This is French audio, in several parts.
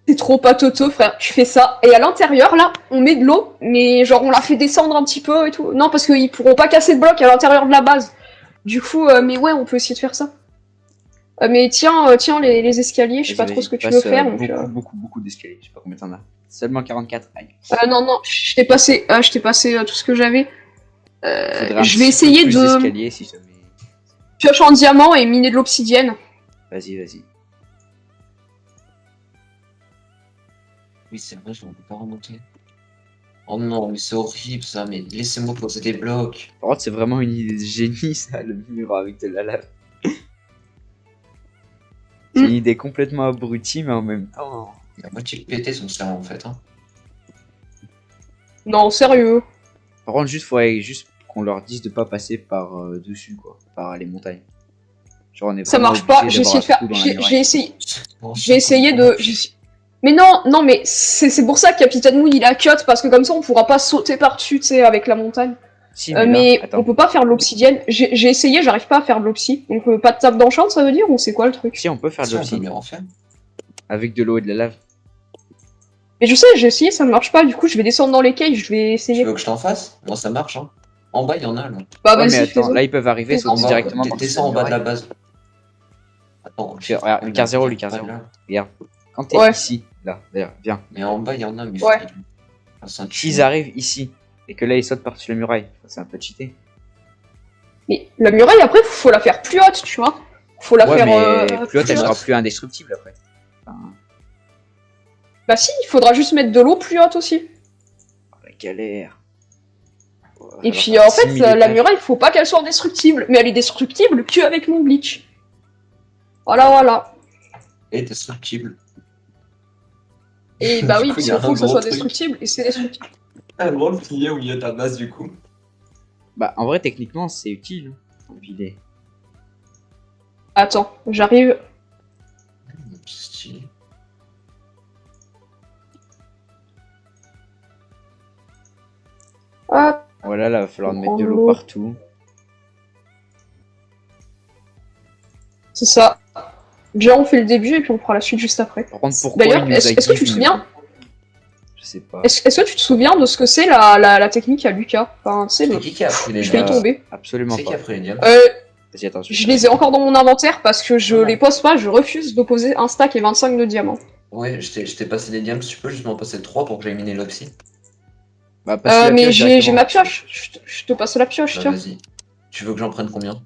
C'est trop patoto, frère. Tu fais ça. Et à l'intérieur, là, on met de l'eau, mais genre on la fait descendre un petit peu et tout. Non, parce qu'ils pourront pas casser de bloc à l'intérieur de la base. Du coup, mais ouais, on peut essayer de faire ça. Mais tiens les escaliers, je sais pas trop ce que tu veux faire. Donc, beaucoup d'escaliers. Je sais pas combien t'en as. Seulement 44. Aïe. non, je t'ai passé tout ce que j'avais. Je vais Petit peu essayer plus de d'escaliers, si jamais. pioche en diamant et miner de l'obsidienne. Vas-y. Oui, c'est vrai, je ne peux pas remonter. Oh non, mais c'est horrible ça, mais laissez-moi poser des blocs. Par contre, c'est vraiment une idée de génie, ça, le mur avec de la lave. C'est une idée complètement abrutie, mais en même temps. Il y a moitié pété son cerveau en fait. Hein. Non, sérieux. Par contre, faudrait juste qu'on leur dise de pas passer par dessus, quoi, par les montagnes. Genre, on est Ça vraiment marche pas, obligé j'ai essayé de faire. d'avoir un trou dans la J'ai muraille. essayé. Bon, J'ai essayé de. Mais non, mais c'est pour ça que Capitaine Moon il a cut, parce que comme ça on pourra pas sauter par-dessus, tu sais, avec la montagne. Si, Mais là, attends. on peut pas faire de l'obsidienne. J'ai essayé, j'arrive pas à faire de l'obsi. Donc pas de table d'enchant, ça veut dire, ou c'est quoi le truc? Si, on peut faire de Si, on peut l'obsidienne mieux en faire. avec de l'eau et de la lave. Mais je sais, j'ai essayé, ça ne marche pas, du coup je vais descendre dans les caves, je vais Tu essayer. veux que je t'en fasse? Moi ça marche. Hein. En bas, il y en a là. Bah Ouais, mais vas-y, attends, fais-en. là, ils peuvent arriver, Fais-en. En sauter bas, directement par descends en bas de la base. Attends, Regarde, Lucas 0, Lucas pas 0. là. Regarde. Quand t'es Ouais. ici, là, d'ailleurs, viens. Mais en bas, il y en a, mais Ouais. S'ils arrivent ici, et que là, ils sautent par-dessus la muraille, c'est un peu cheaté. Mais la muraille après, faut la faire plus haute, tu vois. Faut la Ouais, faire. mais plus haute, elle haute. sera plus indestructible après. Enfin, Bah si, il faudra juste mettre de l'eau plus haute aussi. la galère. Et Alors, puis en fait, 6000 la étages. muraille, faut pas qu'elle soit indestructible. Mais elle est destructible que avec mon glitch. Voilà. Et destructible. Et bah Du oui, coup, parce il y a qu'il faut un que ça gros soit truc. destructible, et c'est destructible. Un gros pilier au milieu de la base, du coup. Bah, en vrai, techniquement, c'est utile. Hein, piler. Attends, j'arrive. Stylé. Hop, Voilà, là, va falloir mettre de En l'eau l'eau. partout. c'est ça. Déjà, on fait le début et puis on fera la suite juste après. Par contre, pourquoi D'ailleurs, il nous a est-ce que tu te give souviens Je sais pas. Est-ce que tu te souviens de ce que c'est la technique à Lucas? Enfin, tu sais, C'est qui a pris les je vais diams? tomber. Absolument C'est qui pas. a pris les diams? Vas-y, attends, Je les ai encore dans mon inventaire parce que je Ah. les pose pas, je refuse de poser un stack et 25 de diamants. Ouais, je t'ai passé des diams, tu peux juste m'en passer 3 pour que j'aille miner l'oxy? Bah, passe la Mais pioche j'ai directement. ma pioche. Je te passe la pioche, Bah, tiens. vas-y. Tu veux que j'en prenne combien?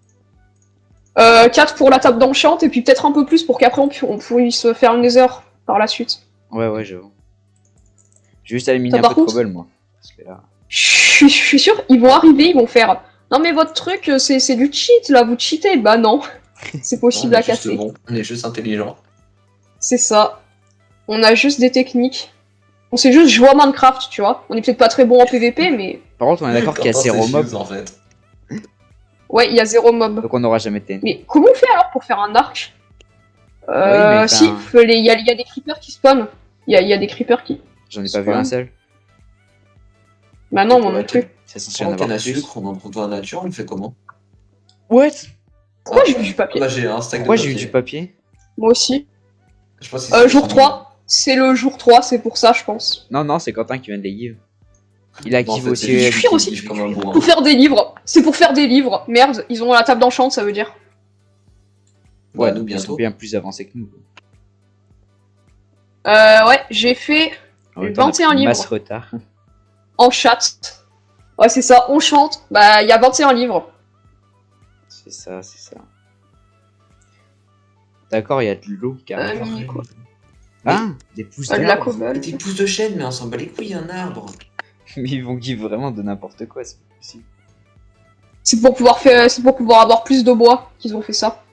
4 pour la table d'enchant et puis peut-être un peu plus pour qu'après on puisse faire une nether par la suite. Ouais, j'avoue. Je vais juste aller miner Ça, un par peu de contre- cobble, moi. Parce que là... Je suis sûr, ils vont arriver, ils vont faire. Non mais votre truc, c'est du cheat là, vous cheatez. Bah non, c'est possible Non, on à est juste casser. bon, on est juste intelligent. C'est ça. On a juste des techniques. On sait juste jouer à Minecraft, tu vois. On est peut-être pas très bon en PVP, mais Par contre, on est d'accord qu'il y a T'entends 0 ces mob, shoes, en fait. ouais, il y a 0 mob. donc on n'aura jamais de TNT. Mais comment on fait alors pour faire un arc mais Si, enfin- il y a des creepers qui spawnent. Il y a des creepers qui. J'en ai pas vu un seul. Bah non, moi non plus. C'est censé en En canne avoir à plus. sucre, on en trouve dans la nature, on le fait comment? What? Pourquoi j'ai eu du papier? Bah, j'ai un stack Pourquoi de j'ai eu papier. du papier? Moi aussi. Je pense que c'est Jour 3. C'est le jour 3, c'est pour ça, je pense. Non, c'est Quentin qui vient de les give. Il a Non, en give fait, aussi. c'est lui Du qui cuir aussi. kiffe comme un bourrin. Pour faire des livres. C'est pour faire des livres. Merde, ils ont la table d'enchant, ça veut dire. Ouais, nous Ils sont bientôt. bien plus avancés que nous. Ouais, j'ai fait En même temps, on a 21 pris livres. masse retard. En chat. Ouais, c'est ça, on chante. Bah, il y a 21 livres. C'est ça. D'accord, il y a de l'eau carrément. Quoi. Ah, des pousses De la d'arbre. cobble. Des pousses de chêne, mais on s'en bat les couilles, un arbre. Mais ils vont give vraiment de n'importe quoi, c'est pas possible. C'est pour pouvoir avoir plus de bois qu'ils ont fait ça.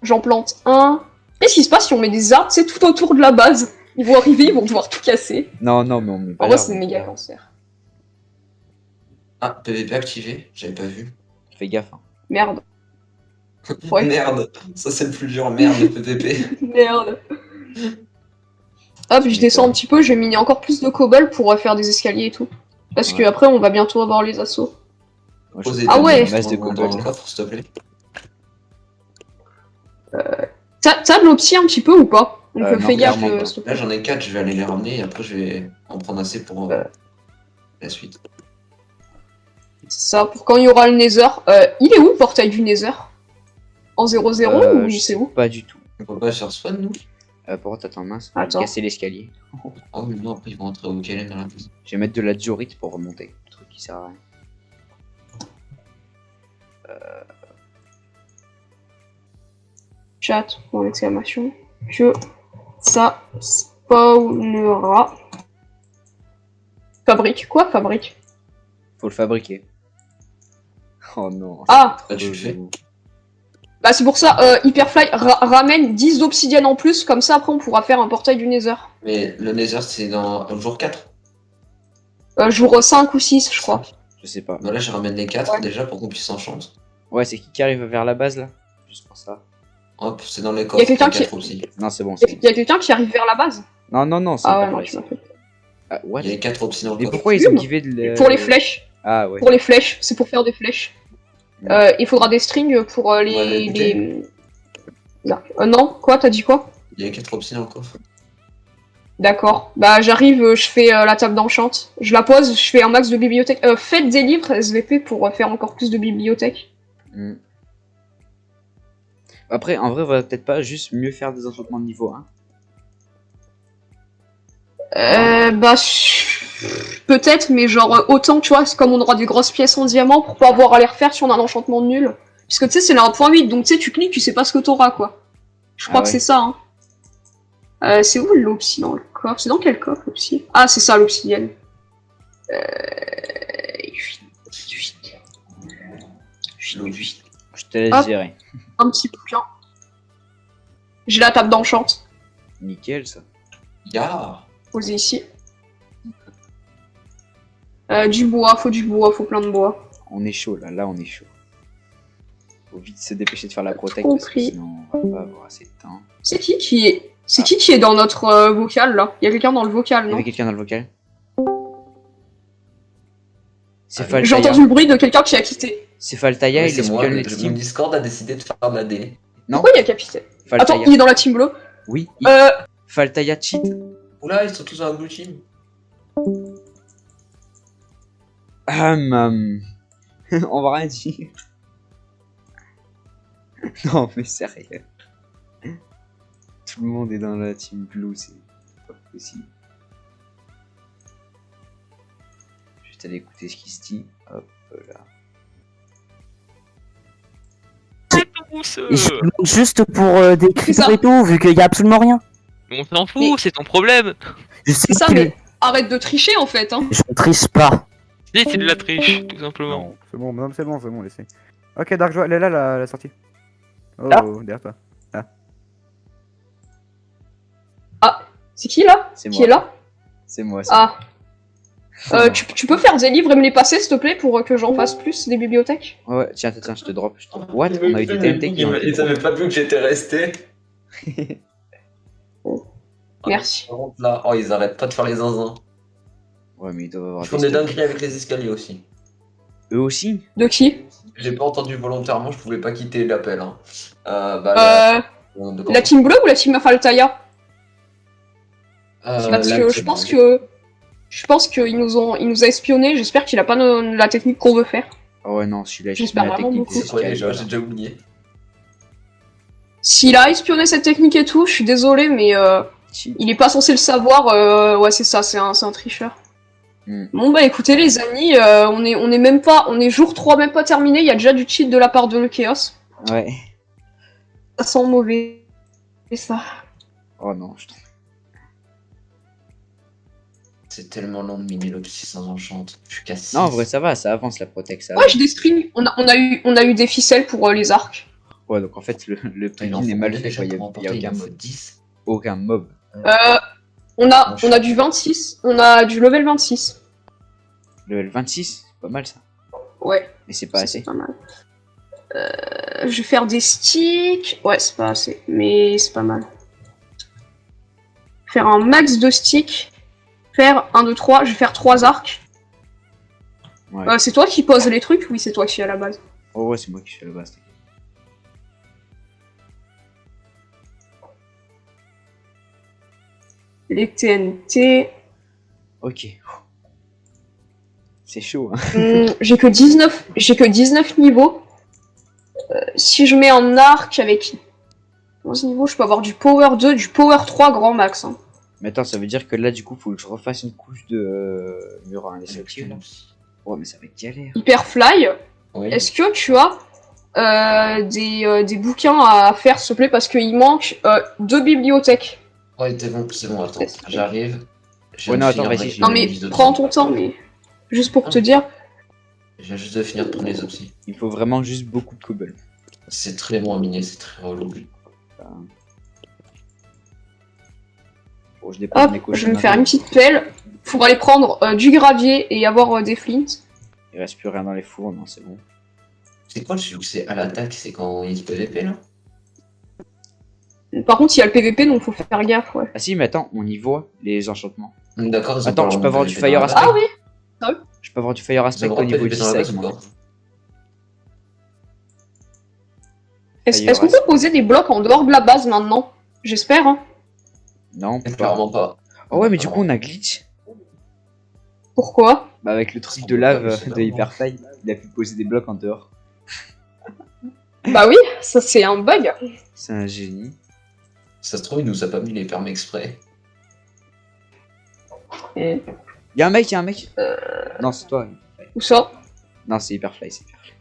J'en plante un. Qu'est-ce qui se passe si on met des arbres, c'est tout autour de la base? Ils vont arriver, ils vont devoir tout casser. Non, mais on met pas En vrai, l'arbre. c'est méga cancer. Ah, PVP activé, j'avais pas vu. Fais gaffe. Hein. Merde. Ouais. Merde, ça c'est le plus dur, merde, le PVP. Merde. Hop, je descends un petit peu, je vais miner encore plus de cobble pour faire des escaliers et tout. Parce que après, on va bientôt avoir les assauts. Moi, je Posez Ah des ouais. monstres Masse de dans le cobble. coffre, s'il te plaît. T'as de l'opsie un petit peu ou pas? Donc non, fais gaffe, clairement pas. s'il te Là plaît. j'en ai 4, je vais aller les ramener et après je vais en prendre assez pour la suite. C'est ça, pour quand il y aura le Nether. Il est où le portail du Nether? En 0-0 ou Je c'est sais où? pas du tout. On peut pas faire spawn nous? Pourquoi t'attends mince? Attends. Casser l'escalier. Oh mais non, après ils vont entrer au KLM dans la maison. Je vais mettre de la diorite pour remonter. Le truc qui sert à rien. Chat, pour l'exclamation. Que ça spawnera. Fabrique. Quoi, fabrique? Faut le fabriquer. Oh non. Ah. c'est Bah, tu le fais. relou. Bah c'est pour ça, Hyperfly ramène 10 d'obsidienne en plus, comme ça après on pourra faire un portail du Nether. Mais le Nether c'est dans au jour 4. Jour 5 ou 6, je crois. Je sais pas. Bah là je ramène les 4 Ouais. déjà pour qu'on puisse enchanter. Ouais, c'est qui arrive vers la base là? Juste pour ça. Hop, c'est dans les Y a coffres. quelqu'un les qui- 4 aussi. Non, c'est bon. Y a quelqu'un qui arrive vers la base? Non, non, non, c'est Ah ouais, pas non, vrai, tu m'as c'est- fait. Ah, what? Il y a les 4 options dans le Mais coffre. pourquoi ils ont Plume. givé de Pour les flèches. Ah ouais. Pour les flèches, c'est pour faire des flèches. Mm. Il faudra des strings pour Ouais, les... non, quoi, t'as dit quoi? Il y a 4 options dans le coffre. D'accord. Bah j'arrive, je fais la table d'enchant. Je la pose, je fais un max de bibliothèque. Faites des livres SVP pour faire encore plus de bibliothèques. Mm. Après, en vrai, on va peut-être pas juste mieux faire des enchantements de niveau 1. Bah peut-être, mais genre autant, tu vois, c'est comme on aura des grosses pièces en diamant pour pas avoir à les refaire si on a un enchantement nul. Parce que tu sais, c'est la 1.8, donc tu sais, tu cliques, tu sais pas ce que t'auras, quoi. Je crois Ah que ouais. c'est ça, hein. C'est où l'opsi dans le coffre? C'est dans quel coffre, l'opsi? Ah, c'est ça, l'obsidienne. Je te laisse Hop. gérer. Un petit bouquin. J'ai la table d'enchant, Nickel ça. Ya. posée ici. Du bois, faut plein de bois. On est chaud là, on est chaud. Faut vite se dépêcher de faire la protect parce que Compris. sinon on va pas avoir assez de temps. C'est qui est... C'est qui est dans notre vocal, là? Il y a quelqu'un dans le vocal, Il y non? avait quelqu'un dans le vocal? C'est Ah, J'ai Faltaya. entendu le bruit de quelqu'un qui a quitté. C'est Faltaya, Oui, il est c'est moi, spion mon de team. Discord a décidé de faire de la D. Non, Pourquoi il y a capité? Attends, Faltaya. il est dans la team bleue. Oui, Euh... Faltaya cheat. Oula, ils sont tous dans la blue team. On va rien dire. Non, mais sérieux. Tout le monde est dans la team blue, c'est pas possible. Juste aller écouter ce qui se dit. Hop là. Tous, Et je demande juste pour des C'est ça. cryptos et tout, vu qu'il y a absolument rien. on s'en fout, Mais- c'est ton problème. Je sais C'est ça, qu'il- mais arrête de tricher, en fait, hein. Je ne triche pas. C'est de la triche, tout simplement. Non, c'est bon, non, c'est bon, laissez. Ok, Dark Joie, elle est là, la sortie. Oh, Ah. derrière toi. C'est qui, là? C'est Qui moi. est là? C'est moi, ça. Ah. Tu peux faire des livres et me les passer, s'il te plaît, pour que j'en fasse plus, des bibliothèques? Ouais, tiens, je te drop. What? On a eu des TNT qui ont été Ils avaient pas vu que j'étais resté. Merci. Par contre, là, oh, ils arrêtent pas de faire les zinzins. Ouais, mais ils doivent avoir Ils font des des stocks. dingueries avec les escaliers aussi. Eux aussi? De qui? J'ai pas entendu volontairement, je pouvais pas quitter l'appel. Hein. Bah, La team bleue ou la team Faltaya? Parce la que team- je pense qu'il il nous a espionnés, j'espère qu'il a pas la technique qu'on veut faire. Ah ouais, non, celui-là, j'ai J'espère la vraiment technique beaucoup. des C'est quoi escaliers, déjà? là. J'ai déjà oublié. S'il a espionné cette technique et tout, je suis désolé, mais Cheat. il est pas censé le savoir. Ouais, c'est ça, c'est un tricheur. Hmm. Bon bah écoutez les amis, on est même pas, on est jour 3 même pas terminé, il y a déjà du cheat de la part de le Chaos. Ouais. Ça sent mauvais. Et ça. Oh non, je trouve. C'est tellement long de miner l'obsi sans enchante. Je suis cassé. Non, en vrai, ça va, ça avance la protect. Ça Ouais, avance. j'ai des strings. On a eu des ficelles pour les arcs. Ouais, donc en fait, le Il en plugin est faut mal combien fait. déjà Quoi. pour Il y a emporter? Il en aucun faut mob. 10. Aucun mob. On a du 26, on a du level 26. Level 26, c'est pas mal ça. Ouais. Mais c'est pas Ça, assez. c'est pas mal. Je vais faire des sticks. Ouais, c'est pas assez, mais c'est pas mal. Faire un max de sticks. Faire 1, 2, 3. Je vais faire 3 arcs. Ouais. C'est toi qui poses les trucs? Oui, c'est toi qui es à la base. Oh ouais, c'est moi qui suis à la base. Les TNT. Ok. C'est chaud, hein. J'ai que 19 niveaux. Si je mets un arc avec 11 niveaux, je peux avoir du power 2, du power 3 grand max. Hein. Mais attends, ça veut dire que là, du coup, faut que je refasse une couche de mur à indestructible. Ouais, mais ça va être galère. Hyperfly, Oui. est-ce que tu as des bouquins à faire, s'il te plaît, parce qu'il manque 2 bibliothèques. Ouais, c'est bon, attends, j'arrive. Je Ouais, viens non, de finir attends, de vas-y. régler Non les mais vidéos de prends son. ton temps, mais juste pour te dire. Je viens juste de finir de prendre les opsis. Il faut vraiment juste beaucoup de cobble. C'est très bon à miner, c'est très relou. Bon, je dépose Hop, mes cochons je vais me faire une maintenant. petite pelle pour aller prendre du gravier et avoir des flints. Il reste plus rien dans les fours, non, c'est bon. C'est quoi celui où c'est à l'attaque? C'est quand il se PVP là? Par contre, il y a le PVP, donc faut faire gaffe, ouais. Ah si, mais attends, on y voit les enchantements. D'accord, ils ont Attends, pas je leur peux avoir PVP du dans fire la aspect. base. Ah oui. Je peux avoir du fire Ils aspect ont au leur niveau PVP 10 dans la avec base ou moi. pas? Est-ce qu'on peut poser des blocs en dehors de la base maintenant? J'espère, hein. Non, on peut pas. Clairement pas. Oh ouais, mais du coup, on a glitch. Pourquoi? Bah, avec le truc On de peut pas, lave mais c'est de normal. Hyperfly, il a pu poser des blocs en dehors. Bah oui, ça c'est un bug. C'est un génie. Ça se trouve, il nous a pas mis les permes exprès. Et... Y'a un mec, y'a un mec. Non, c'est toi. Où ça? Non, c'est Hyperfly, c'est Hyperfly.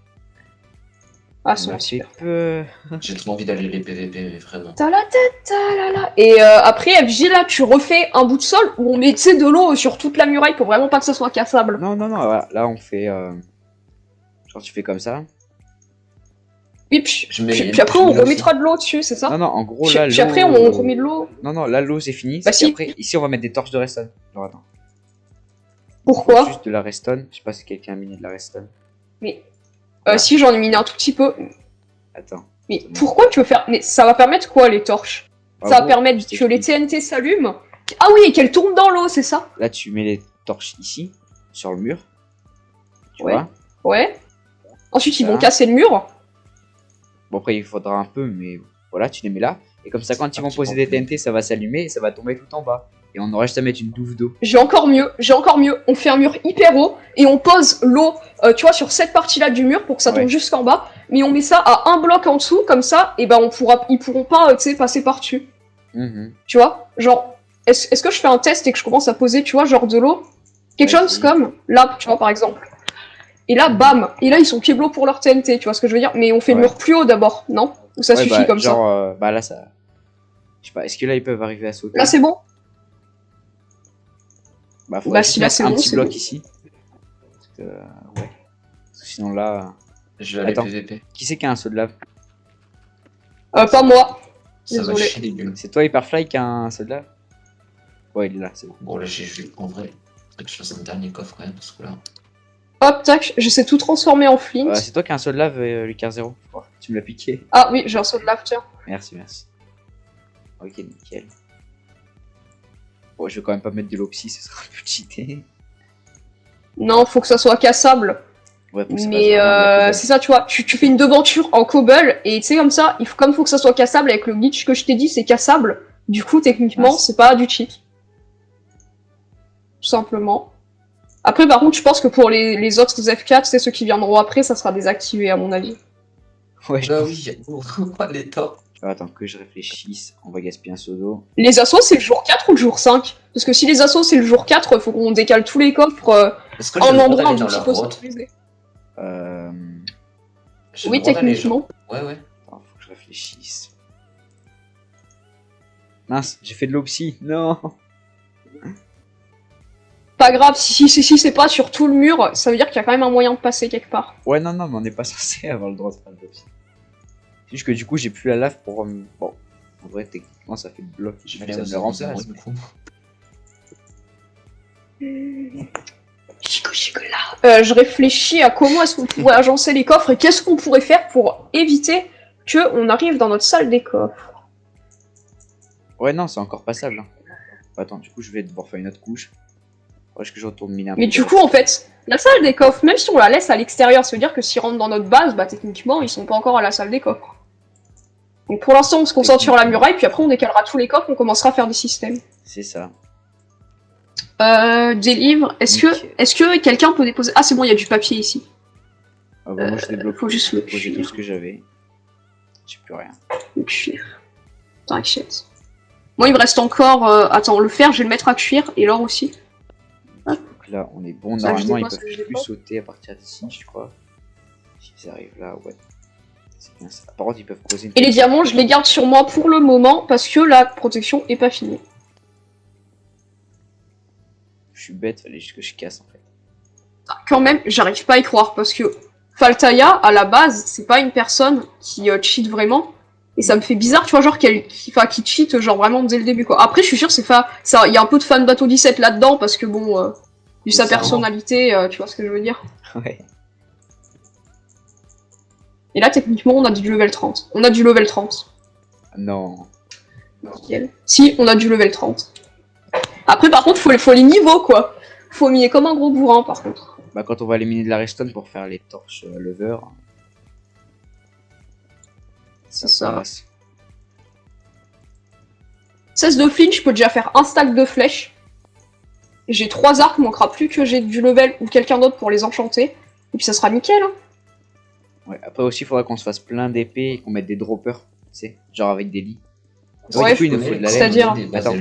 Ah, Ça c'est m'a bon, fait super. peur. J'ai trop envie d'aller les PVP, mais vraiment. T'as la tête, t'as la la. Et après, FJ, là, tu refais un bout de sol où on met, tu sais, de l'eau sur toute la muraille pour vraiment pas que ça soit cassable. Non, non, non, voilà. Là, on fait. Genre, tu fais comme ça. Oui, puis, Je mets- puis après, je on mets remettra de l'eau dessus, c'est ça? Non, non, en gros, Puis, là, puis après, l'eau- on remet de l'eau. Non, non, là, l'eau, c'est fini. Bah Et si. après, ici, on va mettre des torches de redstone. Genre, attends. Pourquoi? Juste de la redstone. Je sais pas si quelqu'un a miné de la redstone. Mais. Si, j'en ai miné un tout petit peu. Attends. Mais pourquoi tu veux faire. Mais ça va permettre quoi, les torches? En Ça va gros, permettre je que les t'explique. TNT s'allument. Ah oui, et qu'elles tombent dans l'eau, c'est ça? Là, tu mets les torches ici, sur le mur. Tu Ouais. vois? Ouais. Ensuite, ils vont Voilà. casser le mur. Bon, après, il faudra un peu, mais voilà, tu les mets là. Et comme ça, quand ils vont petit poser peu des plus. TNT, ça va s'allumer et ça va tomber tout en bas. Et on aura juste à mettre une douve d'eau. J'ai encore mieux. On fait un mur hyper haut et on pose l'eau, tu vois, sur cette partie-là du mur pour que ça tombe Ouais. jusqu'en bas. Mais on met ça à un bloc en dessous, comme ça, et ben ils pourront pas, tu sais, passer par-dessus. Mhm. Tu vois? Genre, est-ce que je fais un test et que je commence à poser, tu vois, genre de l'eau? Quelque Vas-y. chose comme là, tu vois, par exemple. Et là, bam! Et là, ils sont pieds-bleus pour leur TNT, tu vois ce que je veux dire? Mais on fait le Ouais. mur plus haut d'abord, non? Ou ça Ouais, suffit bah, comme ça? genre, bah là, ça. Je sais pas, est-ce que là, ils peuvent arriver à sauter? Là, c'est bon? Bah, faut Bah, juste si là, mettre c'est un bon, petit c'est bloc bon. ici. Parce que, ouais. Parce que sinon, là. Je vais aller Attends. PVP. Qui c'est qui a un saut de lave? Pas moi. Ça va Désolé. chier les gueules. C'est toi, Hyperfly, qui a un saut de lave? Ouais, il est là, c'est bon. Bon, là, j'ai vu en vrai. Faudrait que je fasse un dernier coffre quand même, parce que là. Hop, tac, je sais tout transformer en flint. C'est toi qui a un saut de lave, Lucas 0. Je crois. Tu me l'as piqué. Ah oui, j'ai un saut de lave, tiens. Merci, merci. Ok, nickel. Bon, je vais quand même pas mettre de l'opsie, ce sera un peu cheaté. Non, faut que ça soit cassable. Ouais, pour que ça fasse Mais vraiment de la cobble. c'est ça, tu vois, tu fais une devanture en cobble, et tu sais, comme ça, comme faut que ça soit cassable, avec le glitch que je t'ai dit, c'est cassable. Du coup, techniquement, Ah, c'est pas du cheat. Tout simplement. Après, par contre, je pense que pour les autres F4, c'est ceux qui viendront après, ça sera désactivé, à mon avis. Ouais, je Ah pense. oui, pourquoi les torts? Attends, que je réfléchisse. On va gaspiller un seau d'eau. Les assos, c'est le jour 4 ou le jour 5? Parce que si les assos, c'est le jour 4, faut qu'on décale tous les coffres Est-ce que j'ai en le droit endroit un d'aller tout dans petit la peu grotte? sécurisé. J'ai Oui, le droit d'aller, genre. techniquement. Ouais, ouais. Attends, faut que je réfléchisse. Mince, j'ai fait de l'opsie. Non. Pas grave, si c'est pas sur tout le mur, ça veut dire qu'il y a quand même un moyen de passer quelque part. Ouais, non, non, mais on n'est pas censé avoir le droit de faire de l'opsie. C'est juste que du coup, j'ai plus la lave pour. Bon, en vrai, techniquement, ça fait le bloc. J'ai Ça fait me le remplace. du coup. Je réfléchis à comment est-ce qu'on pourrait agencer les coffres et qu'est-ce qu'on pourrait faire pour éviter que on arrive dans notre salle des coffres. Ouais, non, c'est encore passable. Hein. Attends, du coup, je vais devoir faire une autre couche. Ouais, est-ce que je retourne miner un peu Mais du coup, en fait, la salle des coffres, même si on la laisse à l'extérieur, ça veut dire que s'ils rentrent dans notre base, bah techniquement, ils sont pas encore à la salle des coffres. Donc pour l'instant, on se concentre sur la muraille, puis après on décalera tous les coffres, on commencera à faire des systèmes. C'est ça. Des livres. Est-ce que quelqu'un peut déposer... Ah c'est bon, il y a du papier ici. Ah bah, moi je débloque. Faut juste le J'ai tout cuire. ce que j'avais. J'ai plus rien. Le cuir. T'inquiète. Moi il me reste encore... Attends, le fer, je vais le mettre à cuire, et l'or aussi. Donc là, on est bon. Ça, je Normalement, ils dépose, peuvent je plus dépose. sauter à partir d'ici, je crois. S'ils arrivent là, ouais. C'est bien ça. Par contre, ils peuvent poser une Et les petite- diamants, je les garde sur moi pour le moment, parce que la protection est pas finie. Je suis bête, fallait juste que je casse en fait. Quand même, j'arrive pas à y croire, parce que Faltaya, à la base, c'est pas une personne qui cheat vraiment. Et ça me fait bizarre, tu vois, genre qui cheat genre vraiment dès le début, quoi. Après, je suis sûre, il y a un peu de fan Bateau 17 là-dedans, parce que bon, vu sa personnalité, tu vois ce que je veux dire. Ouais. Et là, techniquement, on a du level 30. On a du level 30. Non. Nickel. Si, on a du level 30. Après, par contre, faut les niveaux, quoi. Faut miner comme un gros bourrin, par contre. Bah, quand on va éliminer de la redstone pour faire les torches lever. C'est ça. passe. 16 de flint, je peux déjà faire un stack de flèches. J'ai 3 arcs, il manquera plus que j'ai du level ou quelqu'un d'autre pour les enchanter. Et puis ça sera nickel, hein. Ouais, après aussi, il faudra qu'on se fasse plein d'épées et qu'on mette des droppers. Tu sais, genre avec des lits. Ouais, du coup, il nous faut de la laine. c'est-à-dire- Attends.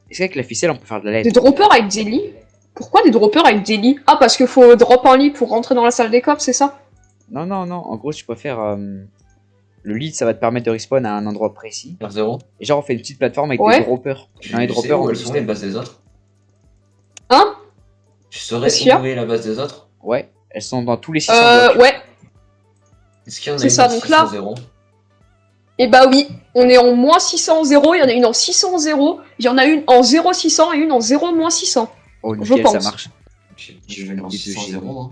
Est-ce qu'avec la ficelle, on peut faire de la laine? Des droppers avec des lits? Pourquoi des droppers avec des lits? Ah, parce qu'il faut drop un lit pour rentrer dans la salle des cops, c'est ça? Non, non, non. En gros, tu peux faire. Le lit, ça va te permettre de respawn à un endroit précis. Vers 0. Et genre, on fait une petite plateforme avec Ouais. des droppers. Dans les Tu sais droppers, où on elles peut sont les bases des autres? Hein? Tu saurais Sûr où est la base des autres? Ouais, elles sont dans tous les 600 blocs. Ouais. Est-ce qu'il y en a C'est une ça, en donc là- 600? Et bah oui, on est en moins 600-0, il y en a une en 600-0, il y en a une en 0-600 et une en 0-600. Oh, je nickel, ça pense. marche. Je vais en 600 hein.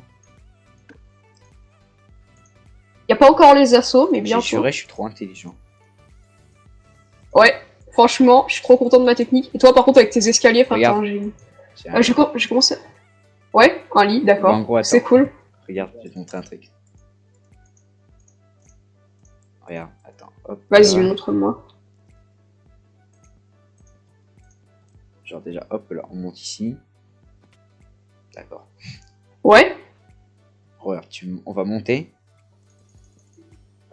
Y a pas encore les assauts, mais J'ai bientôt. juré, je suis trop intelligent. Ouais, franchement, je suis trop content de ma technique. Et toi, par contre, avec tes escaliers, frère, Regarde. t'es un génie. Tiens, J'ai commencé... Ouais, un lit, d'accord. En gros, attends. C'est cool. Regarde, je vais te montrer un truc. Regarde, attends, hop. Vas-y, là. montre-moi. Genre déjà, hop, là, on monte ici. D'accord. Ouais. Regarde, on va monter.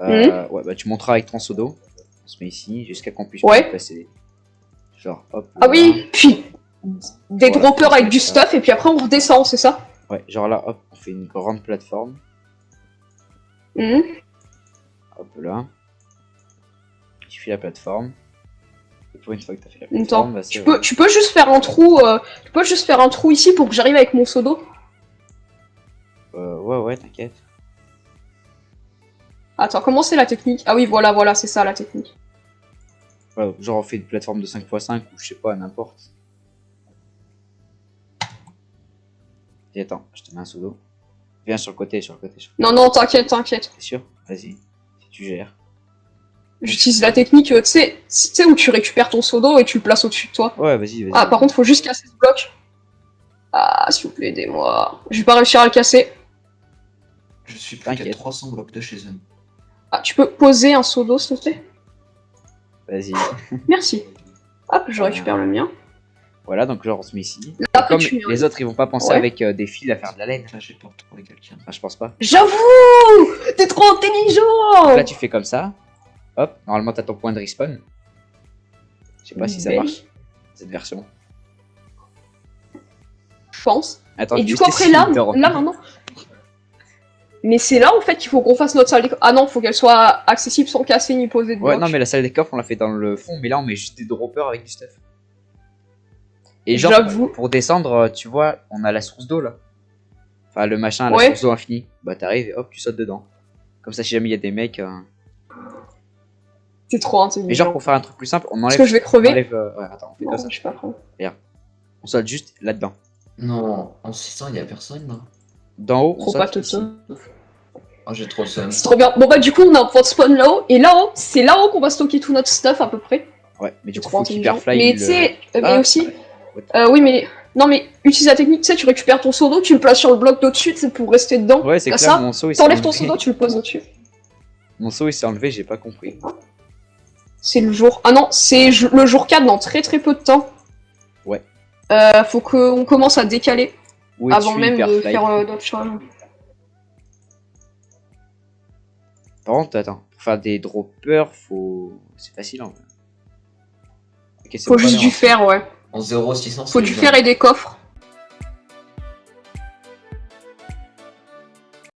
Mhm. Ouais, bah tu monteras avec ton seau d'eau. On se met ici jusqu'à qu'on puisse Ouais. passer. Genre, hop. Ah là. oui, puis des Voilà, droppers avec du comme ça. stuff, et puis après on redescend, c'est ça? Ouais, genre là, hop, on fait une grande plateforme. Mhm. Hop là. Tu fais la plateforme. Et pour une fois que tu as fait la Attends, plateforme, bah, c'est tu peux juste faire un trou, ici pour que j'arrive avec mon seau d'eau? ouais, t'inquiète. Attends, comment c'est la technique? Ah oui, voilà, c'est ça la technique. Ouais, genre on fait une plateforme de 5x5 ou je sais pas, n'importe. Et attends, je te mets un seau d'eau. Viens sur le côté, sur le côté. Non, t'inquiète. T'es sûr? Vas-y, si tu gères. J'utilise la technique, tu sais où tu récupères ton seau d'eau et tu le places au-dessus de toi. Ouais, vas-y. Ah, par contre, faut juste casser ce bloc. Ah, s'il vous plaît, aidez-moi. Je vais pas réussir à le casser. Je suis plus qu'à T'inquiète. 300 blocs de chez eux. Ah, tu peux poser un seau d'eau, s'il te plaît? Vas-y. Merci. Hop, je récupère le mien. Voilà, donc genre on se met ici. Là, Comme tu mets un les autres ils vont pas penser Ouais. avec des fils à faire de la laine. Là, j'ai pas retrouvé quelqu'un. Enfin, je pense pas. J'avoue! T'es trop intelligent! Donc là tu fais comme ça. Hop, normalement t'as ton point de respawn. Je sais pas si ça Belle. marche. Cette version. Je pense. Attends, Et je du vais coup, tester après, là Winter. maintenant. Mais c'est là, en fait, qu'il faut qu'on fasse notre salle des coffres. Ah non, faut qu'elle soit accessible sans casser ni poser de Ouais, blocs. non, mais la salle des coffres on l'a fait dans le fond, mais là on met juste des droppers avec du stuff. Et genre, J'avoue. pour descendre, tu vois, on a la source d'eau là. Enfin, le machin, la Ouais. source d'eau infinie. Bah, t'arrives et hop, tu sautes dedans. Comme ça, si jamais il y a des mecs. C'est trop intelligent. Mais genre, pour faire un truc plus simple, on Parce enlève. que je vais crever. Ouais, attends, on fait Non, comme ça. je suis pas prêt. On saute juste là-dedans. Non, en 600, il y a personne là. D'en haut, on Trop pas saute te ici. Oh, j'ai trop le seum. C'est trop bien. Bon bah du coup on a un point de spawn là-haut, et là-haut, c'est là-haut qu'on va stocker tout notre stuff à peu près. Ouais, mais du coup, Trop faut qu'il intelligent. perfly Mais le- tu sais, mais Ah, aussi, ouais. oui mais, non mais, utilise la technique, tu sais, tu récupères ton seau d'eau, tu le places sur le bloc d'au-dessus, c'est pour rester dedans. Ouais, c'est Comme clair, ça, mon seau il s'est t'enlèves ton enlevé. seau d'eau, tu le poses au-dessus. Mon seau il s'est enlevé, j'ai pas compris. C'est le jour... Ah non, c'est le jour 4 dans très très peu de temps. Ouais. Faut qu'on commence à décaler Où avant es-tu, même de Hyperfly? faire d'autres choses. Par contre, attends, pour faire des droppers, faut... C'est facile, en vrai. Ok, c'est Faut bon. juste du fer, ouais. En 0,600, Faut du fer et des coffres.